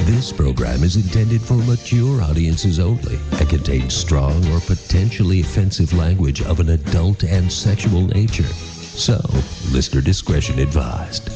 This program is intended for mature audiences only and contains strong or potentially offensive language of an adult and sexual nature. So, listener discretion advised.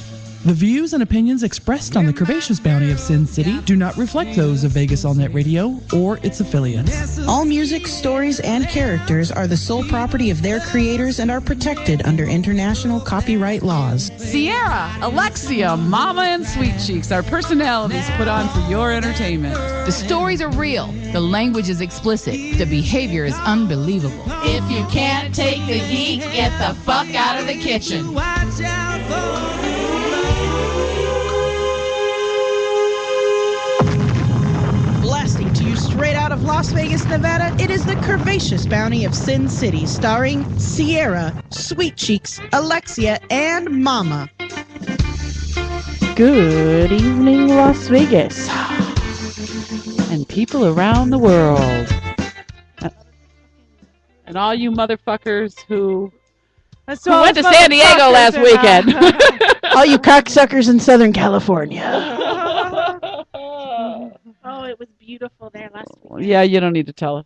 The views and opinions expressed on the Curvaceous Bounty of Sin City do not reflect those of Vegas All Net Radio or its affiliates. All music, stories, and characters are the sole property of their creators and are protected under international copyright laws. Sierra, Alexia, Mama, and Sweet Cheeks are personalities put on for your entertainment. The stories are real. The language is explicit. The behavior is unbelievable. If you can't take the heat, get the fuck out of the kitchen. Watch out for Blasting to you straight out of Las Vegas, Nevada, it is the Curvaceous Bounty of Sin City, starring Sierra, Sweet Cheeks, Alexia, and Mama. Good evening, Las Vegas, and people around the world, and all you motherfuckers who went to San Diego last weekend. All you cocksuckers in Southern California. Oh, it was beautiful there last week. Yeah, you don't need to tell us.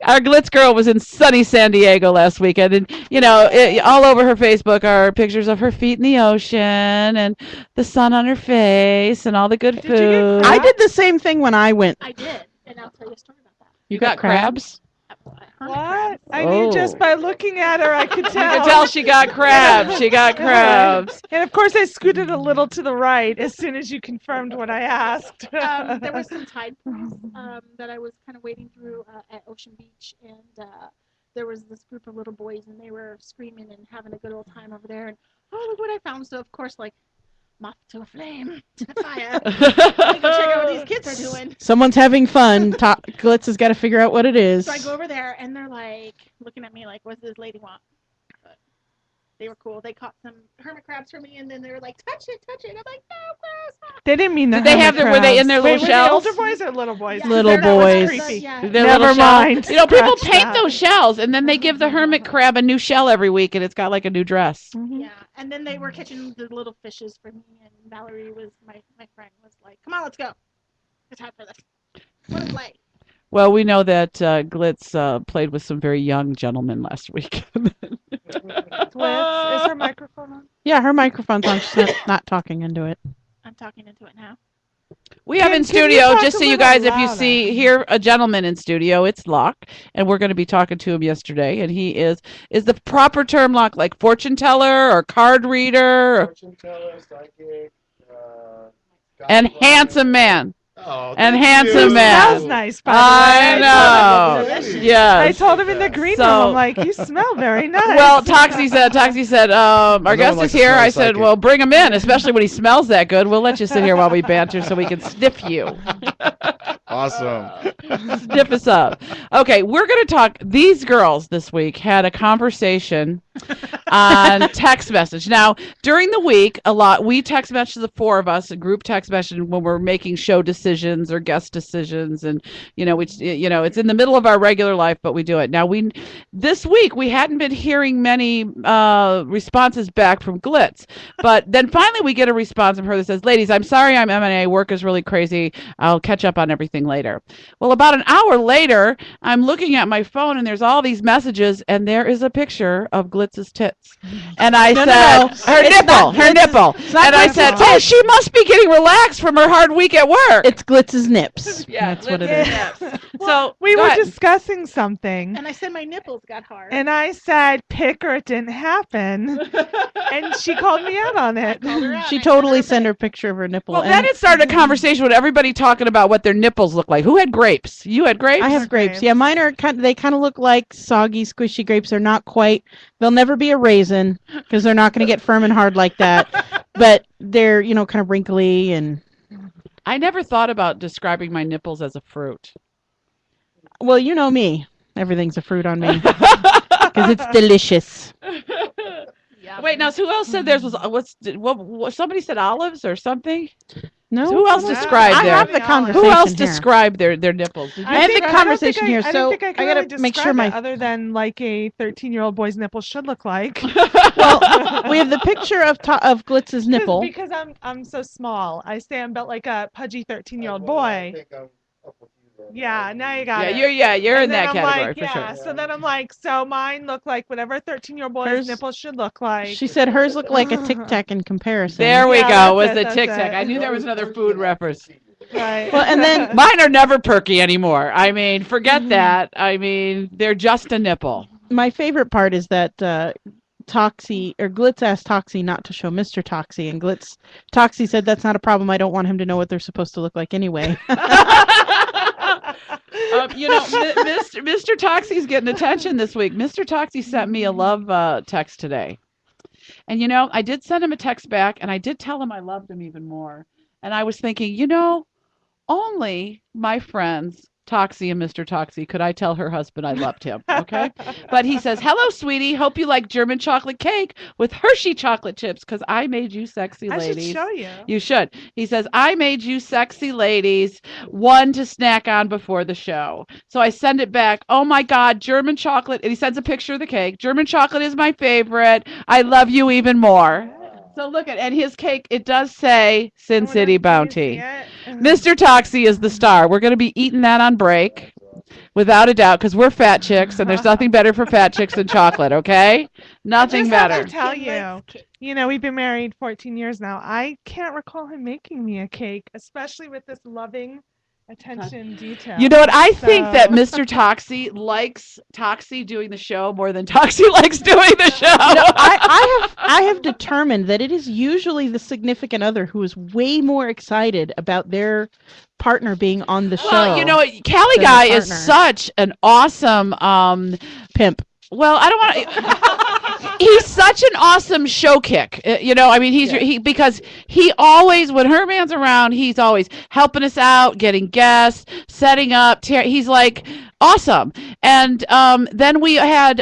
Our Glitz girl was in sunny San Diego last weekend, and you know, all over her Facebook are pictures of her feet in the ocean and the sun on her face and all the good food. I did the same thing when I went. I did, and I'll tell you a story about that. You got crabs? What? I mean, just by looking at her, I could tell. You could tell she got crabs. She got crabs. And of course, I scooted a little to the right as soon as you confirmed what I asked. There were some tide pools that I was kind of wading through at Ocean Beach, and there was this group of little boys, and they were screaming and having a good old time over there. And oh, look what I found! So of course, like moth to a flame, to the fire. Let me go check out what these kids are doing. Someone's having fun. Glitz has got to figure out what it is. So I go over there, and they're like looking at me like, "What does this lady want?" But they were cool. They caught some hermit crabs for me, and then they were like, "Touch it, touch it." I'm like, "No, gross." They didn't mean that. Did they have their? Were they in their little shells? Were they older boys or little boys? Yeah. Little boys. Creepy. Yeah. Never mind. You know, people Scratch paint that. those shells, and then they give the hermit crab a new shell every week, and it's got like a new dress. Mm-hmm. Yeah, and then they were catching the little fishes for me, and Valerie was my friend was like, "Come on, let's go. It's time for this. What a play." Well, we know that Glitz played with some very young gentlemen last week. Glitz, is her microphone on? Yeah, her microphone's on. She's not talking into it. I'm talking into it now. We have in Can you studio, talk just a so you little guys, if you louder? hear a gentleman in studio, it's Locke, and we're going to be talking to him yesterday, and he is the proper term Locke like fortune teller or card reader? Fortune teller, psychic, and handsome man. Oh, and thank handsome you. man. Smells nice, by the way. I know. Yes. I told him in the green room, I'm like, you smell very nice. Well, Toxie said, our guest like is to here. smell I said, psychic. well, bring him in, especially when he smells that good. We'll let you sit here while we banter so we can sniff you. Awesome. Sniff us up. Okay, we're going to talk. These girls this week had a conversation on text message. Now, during the week, we text message, the four of us, a group text message when we're making show decisions or guest decisions, and it's in the middle of our regular life, but we do it. Now, this week we hadn't been hearing many responses back from Glitz, but then finally we get a response from her that says, "Ladies, I'm sorry I'm M&A. Work is really crazy. I'll catch up on everything later." Well, about an hour later, I'm looking at my phone and there's all these messages, and there is a picture of Glitz's tits. And I said, her nipple. And I said, oh, she must be getting relaxed from her hard week at work. It's Glitz's nips. Yeah, that's what it is. So we were ahead. discussing something. And I said my nipples got hard. And I said, pick or it didn't happen. And she called me out on it. She totally sent her picture of her nipple. Well, then it started a conversation with everybody talking about what their nipples look like. Who had grapes? You had grapes? I have grapes. Yeah, mine are they kind of look like soggy, squishy grapes. They're not quite. They'll never be a raisin because they're not going to get firm and hard like that. But they're, kind of wrinkly and. I never thought about describing my nipples as a fruit. Well, you know me. Everything's a fruit on me because it's delicious. Wait, now who else said theirs was? Somebody said olives or something? No. So who else No. described I their? have the conversation. Who else here. described their nipples? Did you- I have the don't think conversation here, I so don't think I I can gotta really make sure describe my- it other than like a 13-year-old boy's nipple should look like. Well, we have the picture of Glitz's nipple. Because I'm so small. I say I'm built like a pudgy 13-year-old boy. Yeah, now you got it. You're And in then that I'm category like, for yeah. sure. So then I'm like, so mine look like whatever a 13-year-old boy's Hers- nipples should look like. She said hers looked like a Tic Tac in comparison. There we Yeah, go. that's Was it, the that's Tic Tac? it. I knew there was another food reference. Right. Well, and then Mine are never perky anymore. I mean, forget that. I mean, they're just a nipple. my favorite part is that Glitz asked Toxie not to show Mr. Toxie, and Toxie said that's not a problem. I don't want him to know what they're supposed to look like anyway. Mr. Toxie's getting attention this week. Mr. Toxie sent me a love text today. And, I did send him a text back, and I did tell him I loved him even more. And I was thinking, only my friends, Toxie and Mr. Toxie, could I tell her husband I loved him, okay? But he says, hello, sweetie. Hope you like German chocolate cake with Hershey chocolate chips, because I made you sexy ladies. I should show you. You should. He says, I made you sexy ladies one to snack on before the show. So I send it back. Oh, my God, German chocolate. And he sends a picture of the cake. German chocolate is my favorite. I love you even more. So look and his cake, it does say Sin City Bounty. Mr. Toxie is the star. We're going to be eating that on break, without a doubt, because we're fat chicks, and there's nothing better for fat chicks than chocolate, okay? Nothing better. I tell you, we've been married 14 years now. I can't recall him making me a cake, especially with this loving attention detail. You know what? I think that Mr. Toxie likes Toxie doing the show more than Toxie likes doing the show. No, I have determined that it is usually the significant other who is way more excited about their partner being on the show. Well, Callie Guy is such an awesome pimp. Well, I don't want to. He's such an awesome show kick. Because he always, when her man's around, he's always helping us out, getting guests, setting up. He's like awesome. And then we had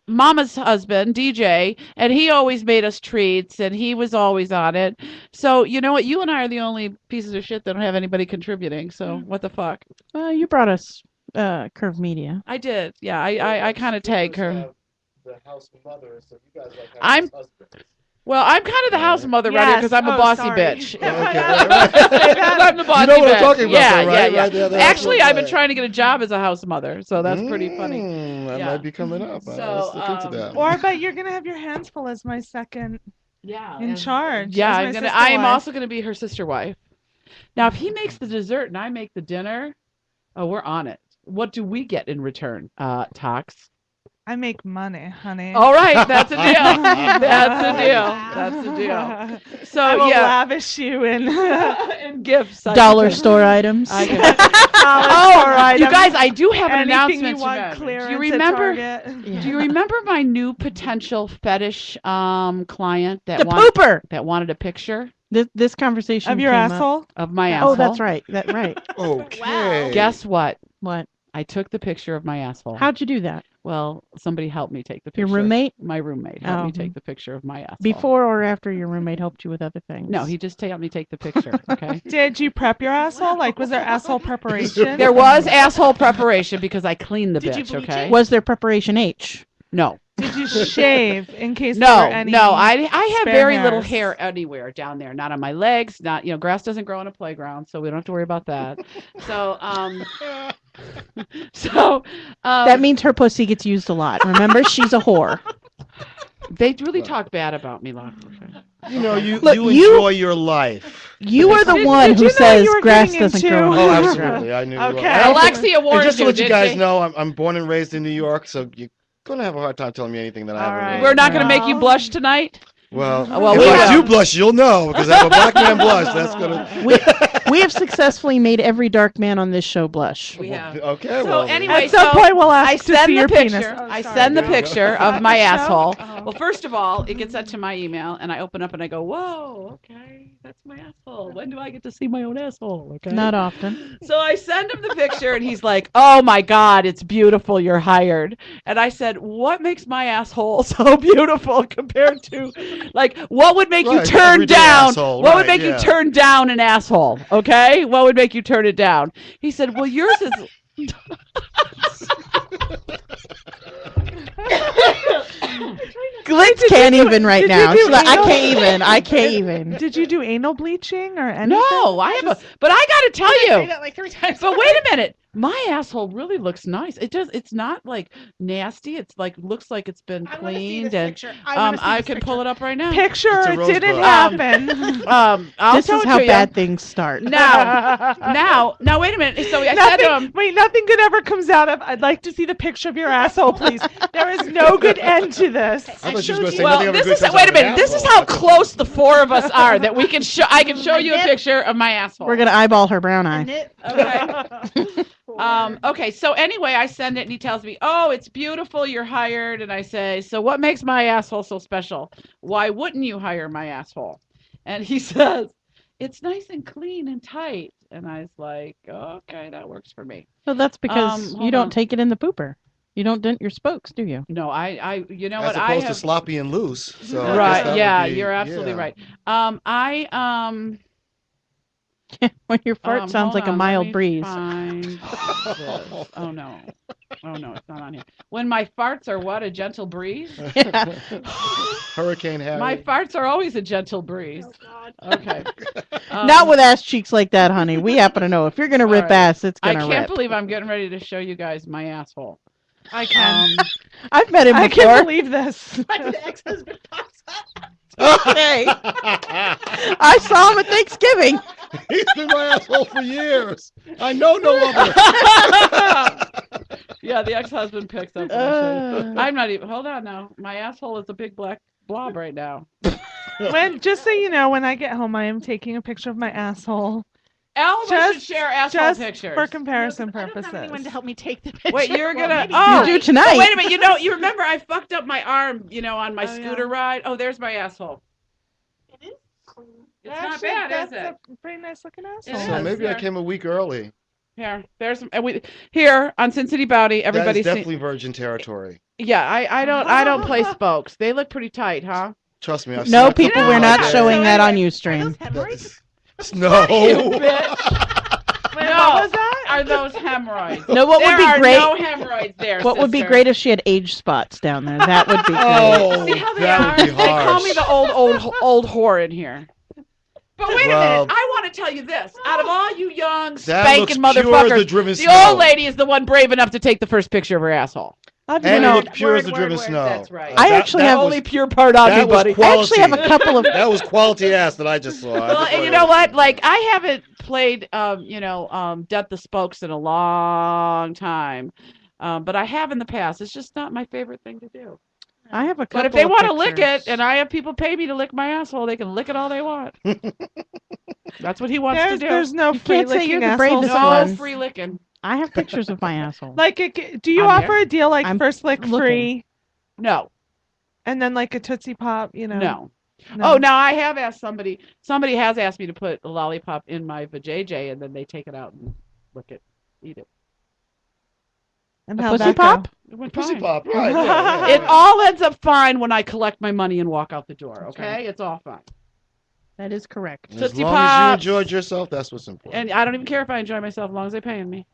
Mama's husband, DJ, and he always made us treats, and he was always on it. So you know what? You and I are the only pieces of shit that don't have anybody contributing. So what the fuck? Well, you brought us Curve Media. I did. Yeah, I kind of take her. The house mother, so you guys like I'm kind of the house mother right here because I'm a bossy bitch. Okay, I'm the bossy you know what bitch. I'm talking about, yeah, though, right? yeah. Right there, that's Actually, what I've been I- trying to get a job as a house mother, so that's pretty funny. That Yeah. might be coming up. So, Let's look into that. Or I bet you're gonna have your hands full as my second in charge. Yeah, as my I am sister-wife. also gonna be her sister wife. Now, if he makes the dessert and I make the dinner, oh, we're on it. What do we get in return, Tox? I make money, honey. All right, that's a deal. That's a deal. So I will yeah, lavish you in in gifts. Dollar store items. Dollar store You items. guys, I do have an Anything announcement you want to make. clearance Do you at remember? Target. Do you remember my new potential fetish client The that pooper. wanted a picture This conversation Of your came up. asshole? of my asshole? Oh, that's right. Right. Okay. Guess what? What? I took the picture of my asshole. How'd you do that? Well, somebody helped me take the picture. Your roommate? My roommate helped Oh. me take the picture of my asshole. Before or after your roommate helped you with other things? No, he just helped me take the picture. Okay. Did you prep your asshole? Like, was there asshole preparation? There was asshole preparation because I cleaned the Did you bitch. bleach Okay. it? Was there preparation H? No. Did you shave in case there No, were any no, I have spare very little hairs? hair anywhere down there. Not on my legs. Not grass doesn't grow on a playground, so we don't have to worry about that. So That means her pussy gets used a lot. Remember, she's a whore. they really talk bad about me, Locke. You know, you Look, enjoy your life. You are the Did- one did who you know says you were grass getting doesn't into- grow on Oh, a playground. absolutely. I knew. Okay. Alexia warned And just to you, let you did guys she? know, I'm born and raised in New York, so you're gonna have a hard time telling me anything that I All haven't. right. really We're not going to done. make you blush tonight. Well, Well, if we I will. do blush, you'll know because I'm a black man blush. That's gonna. We have successfully made every dark man on this show blush. We have. Okay. So well, anyway, At some so point, we'll ask I to send see the your picture. penis. I send the picture of my asshole. Well, first of all, it gets sent to my email, and I open up and I go, whoa, okay, that's my asshole. When do I get to see my own asshole? Okay. Not often. So I send him the picture, and he's like, oh, my God, it's beautiful. You're hired. And I said, what makes my asshole so beautiful compared to, like, what would make you turn down? Asshole. What would make you turn down an asshole? Okay? What would make you turn it down? He said, well, yours is... Glitz can't even right now. She's like, I can't even. Did you do anal bleaching or anything? No, I have but I got to tell you. Say that like 3 times. But wait a minute. My asshole really looks nice. It's not like nasty. It's like looks like it's been cleaned and I can pull it up right now. Picture it didn't happen. This is how bad things start. Now wait a minute. So I said to him, wait, nothing good ever comes out of. I'd like to see the picture of your asshole, please. There is no good end to this. I thought she was going to say well, nothing ever this good is wait a minute. This is how close the four of us are that we can show. I can show you a picture of my asshole. We're gonna eyeball her brown eye. Okay. Okay, so anyway, I send it and he tells me, oh, it's beautiful, you're hired. And I say, so what makes my asshole so special? Why wouldn't you hire my asshole? And he says, it's nice and clean and tight. And I was like, okay, that works for me. Well, that's because you don't take it in the pooper. You don't dent your spokes, do you? No, I you know As what, opposed to sloppy and loose. So right, yeah, you're absolutely right. When your fart sounds like a mild breeze. Oh no, it's not on here. When my farts are what, a gentle breeze? Hurricane Harry. My farts are always a gentle breeze. Oh, God. Okay. Not with ass cheeks like that, honey. We happen to know if you're gonna rip ass, it's gonna rip. I can't believe I'm getting ready to show you guys my asshole. I can. I've met him before. I can't believe this. My ex-husband pops up. Okay. I saw him at Thanksgiving. He's been my asshole for years. I know no other. Yeah, the ex-husband picks up. I'm not even. Hold on now. My asshole is a big black blob right now. Just so you know, when I get home, I am taking a picture of my asshole. We should share asshole pictures for comparison purposes. I don't have anyone to help me take the picture. Wait, you're gonna? You do tonight. Wait a minute. You remember I fucked up my arm, on my scooter ride. Oh, there's my asshole. It is clean. It's not bad, is it? That's a pretty nice looking asshole. So maybe I came a week early. There's here on SinCityBounty. Everybody's definitely virgin territory. Yeah, I don't play spokes. They look pretty tight, huh? Trust me. No, people, we're not showing that on Ustream. No. You bitch. Wait, what was that? Are those hemorrhoids? No, what would be great? There are no hemorrhoids there. What would be great if she had age spots down there? That would be great. Oh, see how they that are? would be They call harsh. me the old whore in here. But wait a minute, I want to tell you this. Out of all you young spanking motherfuckers, the old lady is the one brave enough to take the first picture of her asshole. And it looked pure as the driven snow. That's right. I actually have only pure part on me, buddy. I actually have a couple of. That was quality ass that I just saw. Well, and you know what? Like I haven't played, Death the Spokes in a long time, but I have in the past. It's just not my favorite thing to do. I have a couple. But if they want to pictures. lick it, and I have people pay me to lick my asshole, they can lick it all they want. That's what he wants to do. There's no free licking bravest assholes. No free licking. I have pictures of my asshole. Like, do you offer a deal like first lick looking. free? No. And then like a Tootsie Pop, No. Oh, now I have asked somebody. Somebody has asked me to put a lollipop in my vajayjay, and then they take it out and lick it, eat it. And a how'd pussy that pop? go? It went Pussy fine. pop, right? Yeah. It all ends up fine when I collect my money and walk out the door. Okay, it's all fine. That is correct. As Tootsie long as you Pops. enjoyed yourself, that's what's important. And I don't even care if I enjoy myself, as long as they're paying me.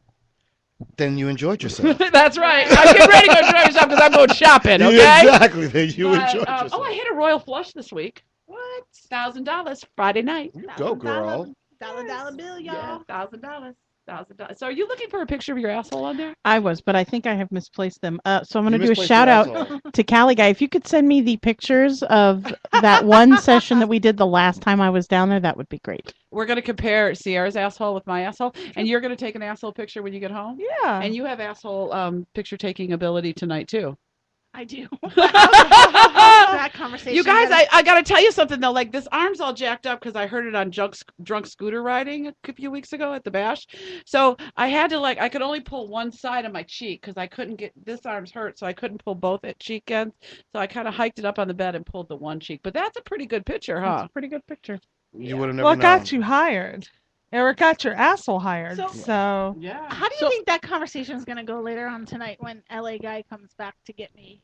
Then you enjoyed yourself. That's right. I'm getting ready to go enjoy myself because I'm going shopping. Okay. Exactly. Then you enjoyed yourself. Oh, I hit a royal flush this week. What? $1,000 Friday night. Go, girl. $1,000 bill, y'all. Yeah, $1,000. $1,000. So are you looking for a picture of your asshole on there? I was, but I think I have misplaced them. So I'm going to do a misplaced shout your out asshole. to Cali Guy. If you could send me the pictures of that one session that we did the last time I was down there, that would be great. We're going to compare Sierra's asshole with my asshole, and you're going to take an asshole picture when you get home? Yeah. And you have asshole picture taking ability tonight, too. I do. That conversation. You guys, I got to tell you something, though. Like, this arm's all jacked up because I heard it on drunk scooter riding a few weeks ago at the bash. So I had to, I could only pull one side of my cheek because I couldn't get, this arm's hurt, so I couldn't pull both at cheek ends. So I kind of hiked it up on the bed and pulled the one cheek. But that's a pretty good picture, huh? That's a pretty good picture. You would have never Well, it known. got you hired. Or it got your asshole hired. So yeah. How do you think that conversation is going to go later on tonight when LA guy comes back to get me?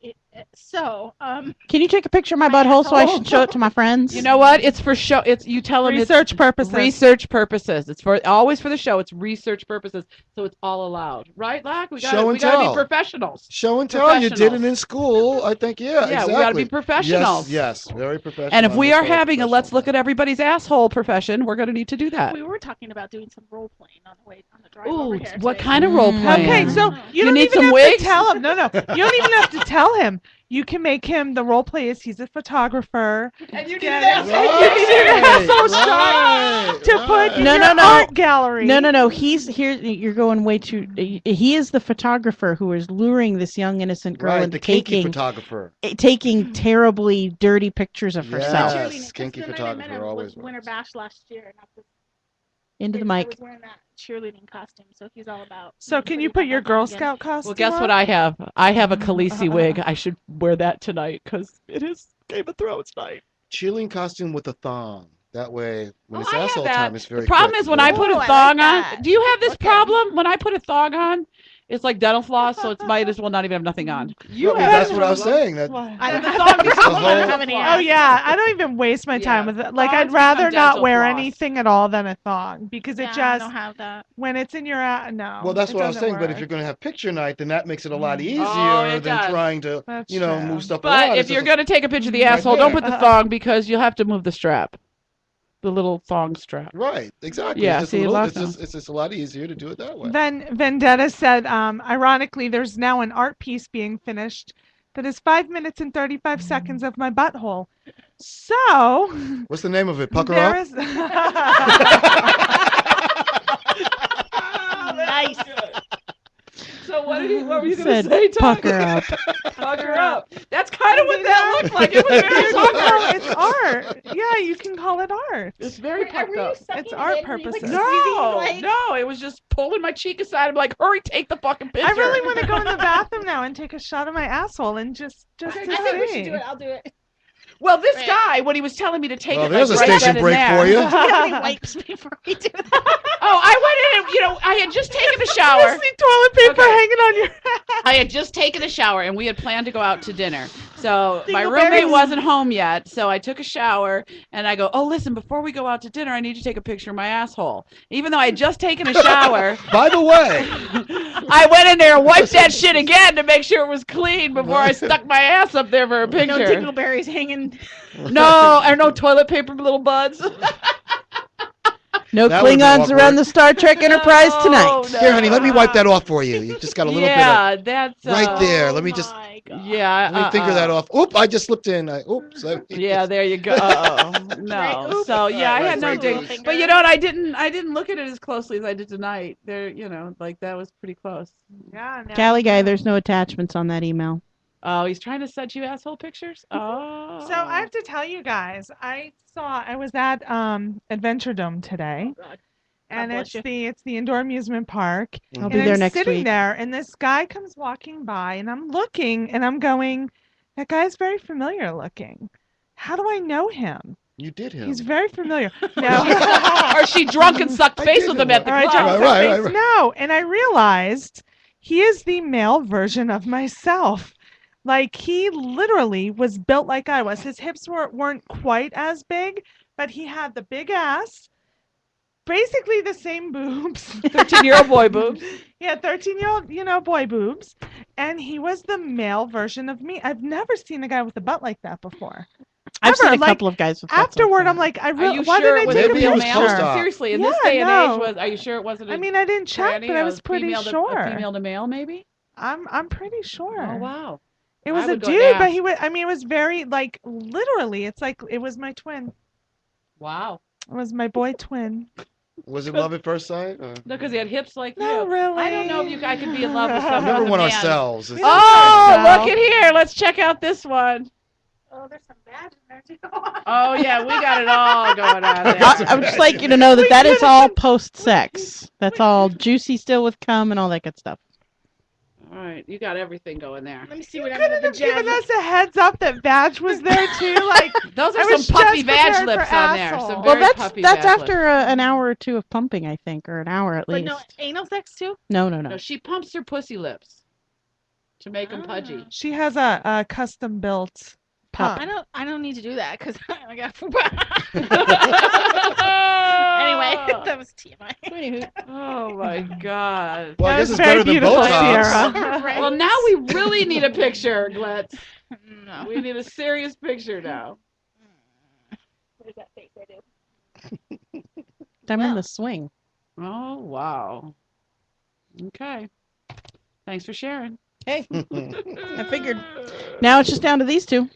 Can you take a picture of my butthole so I can show it to my friends? You know what? It's for show. It's you tell them research it's purposes. Research purposes. It's for always for the show. It's research purposes. So it's all allowed, right, Lack? We got to be professionals. Show and tell. You did it in school. I think. Yeah. Exactly. We got to be professionals. Yes. Very professional. And if we are having a let's look at everybody's asshole profession, we're going to need to do that. We were talking about doing some role playing on the drive over here. What kind of role playing? Okay, so you don't need even some have wigs? to tell him. No, you don't even have to tell him. You can make him the role play is he's a photographer. And you need an asshole shot to put in your art gallery. No. He's here. You're going way too. He is the photographer who is luring this young innocent girl into the kinky photographer. taking terribly dirty pictures of herself. Yes, kinky photographer always. Winter Bash last year, and Into the I mic. was wearing that cheerleading costume, so he's all about. So can you put your Girl Scout costume? Well, guess what I have? I have a Khaleesi wig. I should wear that tonight because it is Game of Thrones night. Cheerleading costume with a thong. That way, when it's asshole time, it's very. The problem quick. is when I put a thong on. Do you have this problem? When I put a thong on, it's like dental floss, so it might as well not even have nothing on. That's what I was saying. That Oh yeah, I don't even waste my time with it. Like I'd rather not wear anything at all than a thong because it just I don't have that. when it's in your no. Well, that's it what I was doesn't saying. But if work. you're going to have picture night, then that makes it a lot easier it than does. trying to, That's move stuff around. But if you're going to take a picture of the asshole, don't put the thong because you'll have to move the strap. The little thong strap. Right, exactly. Yeah, it's just a lot easier to do it that way. Then Vendetta said, ironically, there's now an art piece being finished that is 5 minutes and 35 seconds of my butthole. So What's the name of it? Pucker there Up? is Nice. So what were you Said, going to say, Tom? pucker up. Pucker up. That's kind of what that looked like. It was very it's art. Yeah, you can call it art. It's very pucked up. It's art purposes. No, it was just pulling my cheek aside. I'm like, hurry, take the fucking picture. I really want to go in the bathroom now and take a shot of my asshole and just to I think we should see. do it. I'll do it. Well, this guy, when he was telling me to take it, there's like, a right station then and break there. for you. Do you have any wipes before we do that? Oh, I went in and, I had just taken a shower. I see toilet paper hanging on your head. I had just taken a shower and we had planned to go out to dinner. So my Dingleberries. roommate wasn't home yet. So I took a shower and I go, oh, listen, before we go out to dinner, I need you to take a picture of my asshole. Even though I had just taken a shower. By the way, I went in there and wiped that shit again to make sure it was clean before I stuck my ass up there for a picture. No dingleberries hanging. No, or no toilet paper, little buds. No That would be Klingons awkward. around the Star Trek Enterprise tonight. No. here, honey, let me wipe that off for you. You just got a little bit of that's right there. Let me just Yeah, let me finger that off. Oop! I just slipped in. Oops. Yeah, there you go. No. So yeah, I had no right, dig. right. But you know what? I didn't look at it as closely as I did tonight. There, that was pretty close. Yeah, no. Cali guy, there's no attachments on that email. Oh, he's trying to send you asshole pictures? Oh. So I have to tell you guys, I was at Adventure Dome today. And bless it's the indoor amusement park. I'll And be there I'm next sitting week. there, and this guy comes walking by, and I'm looking, and I'm going, that guy's very familiar looking. How do I know him? You did him. He's very familiar. No. Or she drunk and sucked face did with him him. at the Or I club. jumped Right, in right, face. right. No, and I realized he is the male version of myself. Like he literally was built like I was. His hips weren't quite as big, but he had the big ass, basically the same boobs. 13-year-old boy boobs. Yeah, 13-year-old, boy boobs. And he was the male version of me. I've never seen a guy with a butt like that before. I've Ever. seen a Like, couple of guys with butts like Afterward, that. I'm like, Are you why sure didn't it was I take Maybe a it was picture? post-op. Seriously, in Yeah, this day and no. age, are you sure it wasn't? I mean, I didn't check, but I was pretty sure. A female to male, maybe. I'm pretty sure. Oh wow. It was I a would go dude, ask. but he was. I mean, it was very like literally. It's like it was my twin. Wow. It was my boy twin. Was it love at first sight? Or? No, because he had hips like No, you. really. I don't know if I could be in love with someone. Never with a won man. ourselves. We Oh, don't look at here. Let's check out this one. Oh, there's some badge in there too. Oh yeah, we got it all going on there. I would just like you to know that that is all post-sex. That's all juicy still with cum and all that good stuff. All right, you got everything going there. Let me see what I'm Couldn't have given us a heads up that Badge was there too. Like Those I are was some puppy just badge prepared lips for on there. asshole. Some Well, very that's puppy that's badge after lips. an hour or two of pumping, I think, or an hour at But least. no, anal sex too? No. No, she pumps her pussy lips to make them pudgy. She has a custom built pump. I don't need to do that because I got. Anyway, that was TMI. Oh my god. Well, I That guess was it's very better than beautiful, Botox. Sierra. Well, now we really need a picture, Glitz. No. We need a serious picture now. What is that face I do? I'm in the swing. Oh wow. Okay. Thanks for sharing. Hey, I figured. Now it's just down to these two.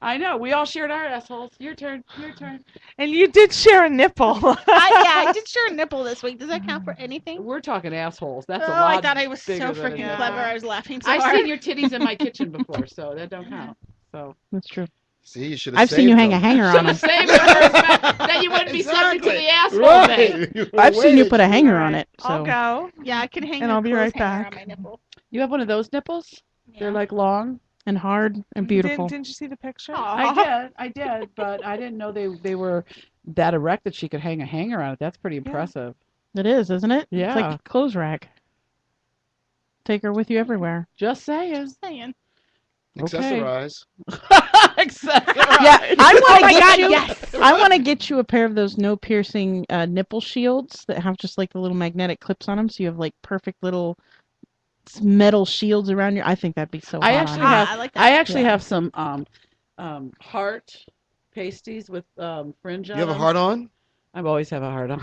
I know. We all shared our assholes. Your turn. Your turn. And you did share a nipple. I did share a nipple this week. Does that count for anything? We're talking assholes. That's a Oh, lot. I thought I was so bigger than freaking it is. clever. I was laughing so I've hard. seen your titties in my kitchen before, so that don't count. So That's true. See, you should have I've seen you hang a hanger on them. save it for then you wouldn't be subject to the asshole thing. Right. I've seen you put a hanger on it. So. I'll go. Yeah, I can hang And a I'll be clothes right hanger back. on my nipple. You have one of those nipples? They're like long. And hard and beautiful. Didn't you see the picture? I did, but I didn't know they were that erect that she could hang a hanger on it. That's pretty impressive. It is, isn't it? Yeah. It's like a clothes rack. Take her with you everywhere. Just saying. Saying. Accessorize. Accessorize. Yeah, I want to my get God, you. yes. I want to get you a pair of those no piercing nipple shields that have just like the little magnetic clips on them, so you have like perfect little metal shields around your. I think that'd be so. I hot actually on you. have. I like that. I actually Yeah. have some heart pasties with fringe on You have a them. heart on? I always have a heart on.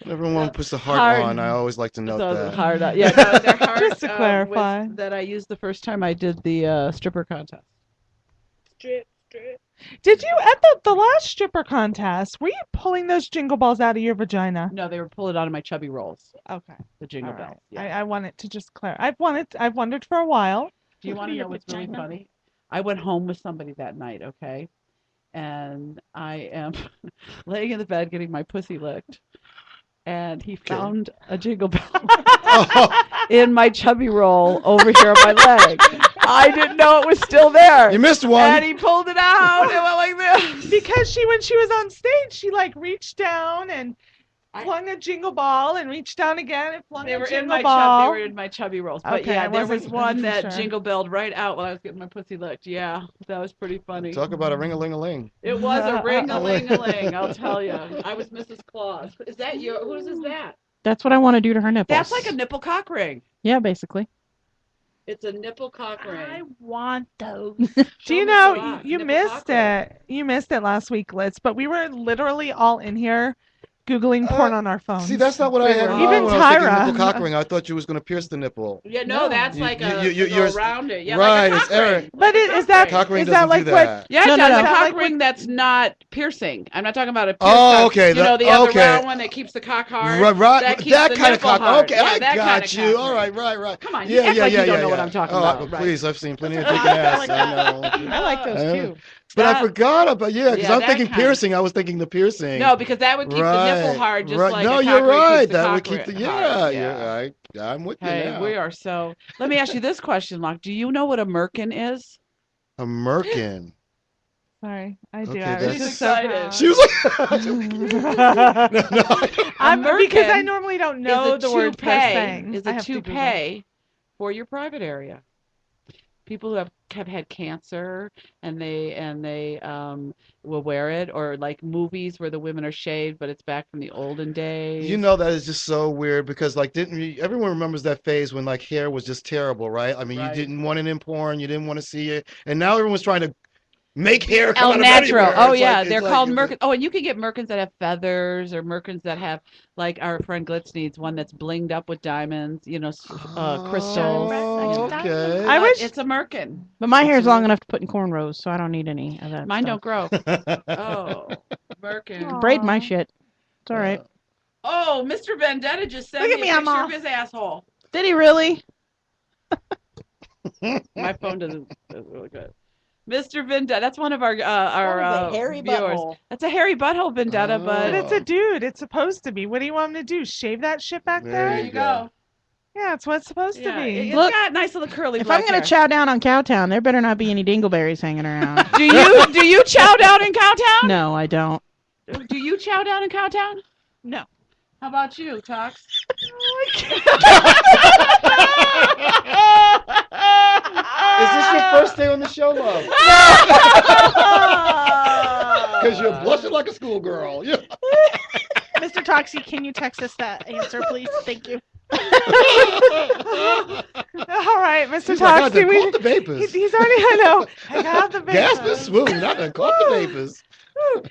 Whenever one puts the heart Heart. on, I always like to note So that. heart on. Yeah, no, they're heart. Just to clarify. that I used the first time I did the stripper contest. Strip. Did you at the last stripper contest? Were you pulling those jingle balls out of your vagina? No, they were pulling out of my chubby rolls. Okay. The jingle All right. bells. Yeah. I wanted to just clarify. I've wondered for a while. Do you want to know what's really funny? I went home with somebody that night, okay? And I am laying in the bed getting my pussy licked. And he found a jingle bell in my chubby roll over here on my leg. I didn't know it was still there. You missed one. And he pulled it out. It went like this. Because when she was on stage, she like reached down and flung a jingle ball and reached down again and flung They a were jingle in my ball. they were in my chubby rolls. But Okay, yeah, I there was wasn't one that sure. jingle belled right out when I was getting my pussy licked. Yeah, that was pretty funny. Talk about a ring-a-ling-a-ling. It was a ring-a-ling-a-ling, I'll tell you. I was Mrs. Claus. Is that you? Whose is that? That's what I want to do to her nipples. That's like a nipple cock ring. Yeah, basically. It's a nipple cock ring. I want those. Do you me know some rock, you nipple missed cock ring. it? You missed it last week, Liz. But we were literally all in here Googling porn on our phones. See, that's not what I had in mind Even when I was thinking Tyra. nipple cock ring. I thought you was going to pierce the nipple. Yeah, no, that's like you're around it. Yeah, right, like a it's cock Eric. ring. But Like a is that Cock ring is doesn't that like do what? that. Yeah, No, it no, does. no. A Is that cock like ring that's not piercing. I'm not talking about a pierced Oh, cock. okay, You know, the other okay. round one that keeps the cock hard. Right, That keeps that the kind of nipple cock. hard. Okay, Yeah, I that got kind of you. cock All ring. right. Come on, you act like you don't know what I'm talking about. Right. Please, I've seen plenty of dick and ass. I know. I like those too. But I forgot about because Yeah, I'm that thinking kind. piercing. I was thinking the piercing. No, because that would keep the nipple hard, just like no, a cock you're ring right. keeps the That cock would keep the ring hard. I'm with you Hey, now. we are so. Let me ask you this question, Locke. Do you know what a merkin is? A merkin. Sorry, I do. Okay, I was that's- just so proud. She was like, because I merkin normally don't know is the a words they're toupee. saying. Is I a have to Google. toupee for your private area. People who have had cancer and they will wear it, or like movies where the women are shaved, but it's back from the olden days. You know, that is just so weird because everyone remembers that phase when like hair was just terrible, right? I mean, Right. you didn't want it in porn, you didn't want to see it, and now everyone's trying to make hair come El out of natural. anywhere. Oh It's yeah, like- they're it's called like- merkins. Oh, and you can get merkins that have feathers, or merkins that have, like our friend Glitz needs one that's blinged up with diamonds. You know, crystals. Oh, okay. I wish It's a merkin. But my hair is long enough to put in cornrows, so I don't need any of that. Mine stuff. don't grow. Oh, merkin. Braid my shit. It's all right. Oh, Mr. Vendetta just sent Look me at a me, I'm picture off. of his asshole. Did he really? My phone doesn't really good. Mr. Vendetta. That's one of our That is a hairy viewers. butthole. That's a hairy butthole vendetta, But but it's a dude. It's supposed to be. What do you want him to do? Shave that shit back there? There you go. Yeah, it's what it's supposed to be. It's Look, got nice little curly If black I'm gonna hair. chow down on Cowtown, there better not be any dingleberries hanging around. do you chow down in Cowtown? No, I don't. Do you chow down in Cowtown? No. How about you, Tox? Is this your first day on the show, love? Because you're blushing like a schoolgirl. Yeah. Mr. Toxie, can you text us that answer, please? Thank you. All right, Mr. He's like, I Toxie. done caught the vapors. He's already, I know. I got the Gasp and vapors. swoon. I done caught the vapors.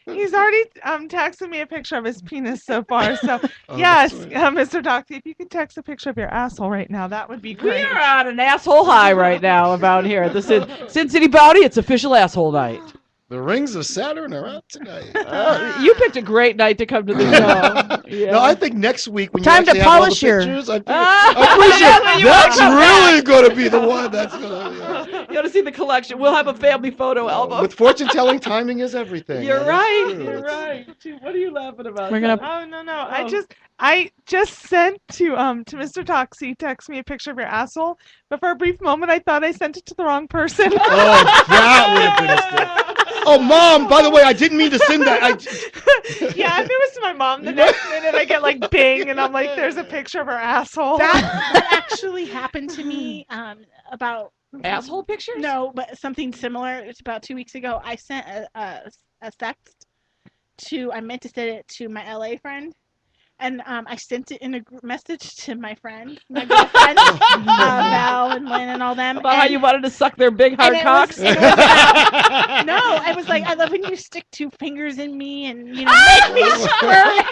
He's already texted me a picture of his penis so far. So, Oh, yes, that's right. Mr. Toxie, if you could text a picture of your asshole right now, that would be We great. are on an asshole high right now about here at the Sin City Bounty. It's official asshole night. The rings of Saturn are out tonight. You picked a great night to come to the show. Yeah. No, I think next week when Time you to actually have all the polish your- pictures, I'm Ah, pretty sure that's when you that's wanna come really going to be the one that's going to. You want to see the collection? We'll have a family photo album. With fortune telling, timing is everything. You're man. right. That's true. You're right. What are you laughing about? We're gonna- Oh no! I just sent to Mr. Toxie. Text me a picture of your asshole, but for a brief moment I thought I sent it to the wrong person. Oh, that would have been a step. Oh, Mom! By the way, I didn't mean to send that. Yeah, if it was to my mom, the next minute I get like bing, and I'm like, "There's a picture of her asshole." That actually happened to me about Asshole pictures? No, but something similar. It's about 2 weeks ago. I sent a text I meant to send it to my LA friend. And I sent it in a group message to my friend, my girlfriend, Val and Lynn and all them. About how you wanted to suck their big hard cocks? No, I was like, I love when you stick two fingers in me and, make me squirt.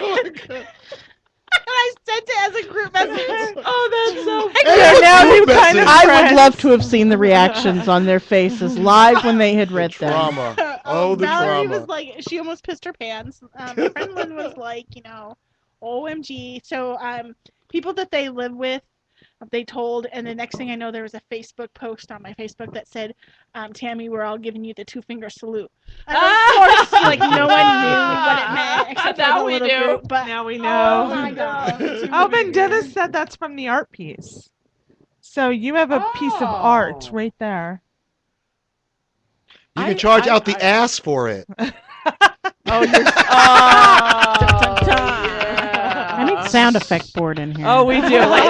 And I sent it as a group message. Oh, that's so They're now group new kind of message. I would love to have seen the reactions on their faces live when they had read them. Trauma. Oh, the Valerie trauma. was like, she almost pissed her pants. My friend Lynn was like, OMG. So people that they live with, they told, and the next thing I know, there was a Facebook post on my Facebook that said, Tammy, we're all giving you the 2-finger salute. And of course, like, no one knew what it meant except for Now the we little do. group. But Now we know. oh my god. Oh, Vendetta said that's from the art piece. So you have a piece of art right there. You can charge out the ass for it. Oh, you're. I need sound effect board in here. Oh, we do. Like,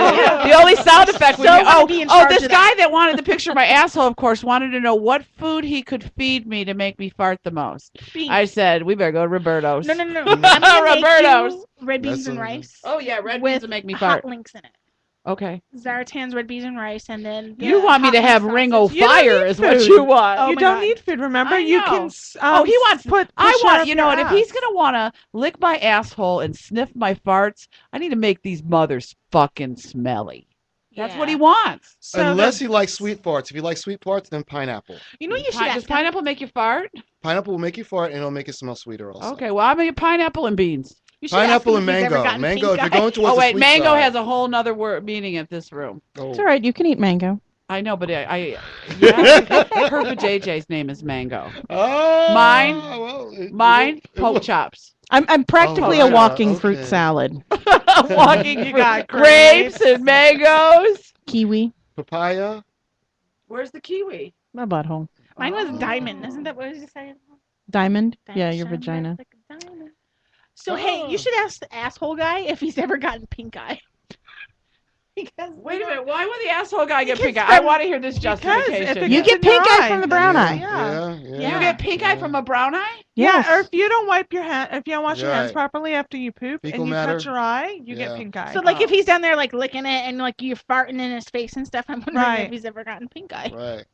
the only sound effect we do. wanna be in charge This of guy that wanted the picture of my asshole, of course, wanted to know what food he could feed me to make me fart the most. Beans. I said, we better go to Roberto's. No. I'm gonna make Roberto's. you red beans That's and a- rice Oh, yeah, red beans with to make me hot fart. links in it. Okay. Zaratan's red beans and rice, and then You want me hot to link have sausage. Ring of You don't Fire need is what food. you want. Oh you my don't God. need food. Remember, I you know. can. He wants. Put. I push want. up You know your what? If he's ass. gonna want to lick my asshole and sniff my farts, I need to make these mothers fucking smelly. That's what he wants. So Unless he likes sweet farts. If you like sweet farts, then pineapple. You know what you should ask Does him? pineapple make you fart? Pineapple will make you fart and it'll make it smell sweeter also. Okay. Well, I'm gonna get pineapple and beans. You should ask Pineapple him and if he's ever mango. gotten Mango, pink if you're eye. going towards Oh the wait, sweet mango side. has a whole nother word meaning at this room. Oh. It's all right. You can eat mango. I know, but her for JJ's name is Mango. Oh, Mine? well, Mine, poke chops. I'm practically Oh, a walking okay. fruit salad. Walking You got grapes and mangoes. Kiwi. Papaya. Where's the kiwi? My butthole. Mine was diamond. Isn't that what you saying? Diamond? Yeah, Diamond your shine vagina. like a diamond. So hey, you should ask the asshole guy if he's ever gotten pink eye. Because Wait a minute. Why would the asshole guy get Because pink eye? I from- want to hear this because if justification. it You gets get in your pink eye eye. from the brown eye. Yeah. You get pink eye from a brown eye? Yes. Yeah, or if you don't wipe your hand, if you don't wash your hands Right. properly after you poop Fecal and you matter. touch your eye, you Yeah. get pink eye. So like if he's down there like licking it and like you're farting in his face and stuff, I'm wondering Right. if he's ever gotten pink eye. Right.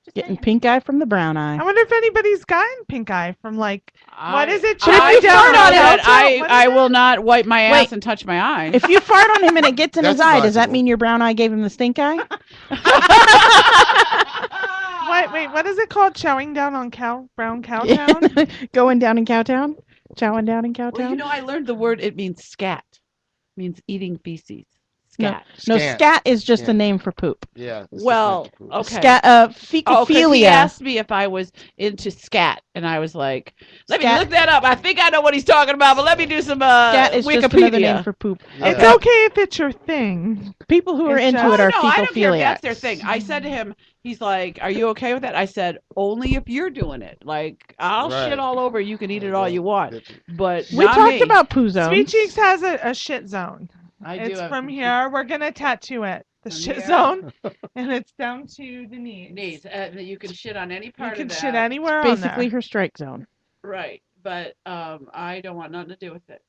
Just Getting saying. pink eye from the brown eye. I wonder if anybody's gotten pink eye from like what is it? I Chili don't down know on that. Alto? What is I it? will not wipe my ass Wait. and touch my eye. If you fart on him and it gets in his That's eye, does that possible. mean your brown eye gave him the stink eye? Wait, what is it called? Chowing down on brown cowtown? Going down in Cowtown? Chowing down in Cowtown? Well, you know, I learned the word. It means scat. It means eating feces. Scat. No, Scant. scat is just a Scant. name for poop. Yeah. it's just Well, meant to prove. okay. Scat, Oh, 'cause he fecophilia. asked me if I was into scat, and I was like, "Let me Scat- look that up. I think I know what he's talking about, but let me do some Scat is just another name Wikipedia." for poop. Yeah. It's okay if it's your thing. People who are It's into just- it are no, I don't care if that's fecophiliacs. their thing. I said to him, he's like, "Are you okay with that?" I said, "Only if you're doing it. Like, I'll Right. shit all over. You can eat it all you want, but We not talked me." about poo zones. Sweet Cheeks has a shit zone. I do It's have from some here. We're gonna tattoo it. The From shit here? zone, and it's down to the knees. knees. That you can shit on any You part can of that. shit anywhere on Basically there. her strike zone. Right, but I don't want nothing to do with it.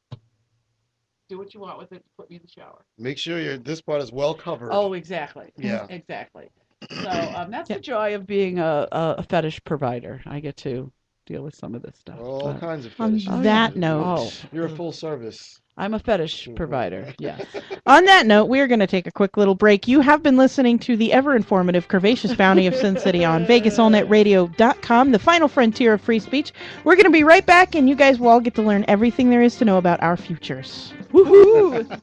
Do what you want with it. Put me in the shower. Make sure this part is well covered. Oh, exactly. Yeah. Exactly. So that's the joy of being a fetish provider. I get to deal with some of this stuff. All but kinds of On fetishes. that note, You're a full service. I'm a fetish provider. Yes. on that note, we are going to take a quick little break. You have been listening to the ever informative Curvaceous Bounty of Sin City on VegasAllNetRadio.com, the final frontier of free speech. We're going to be right back, and you guys will all get to learn everything there is to know about our futures. Woohoo!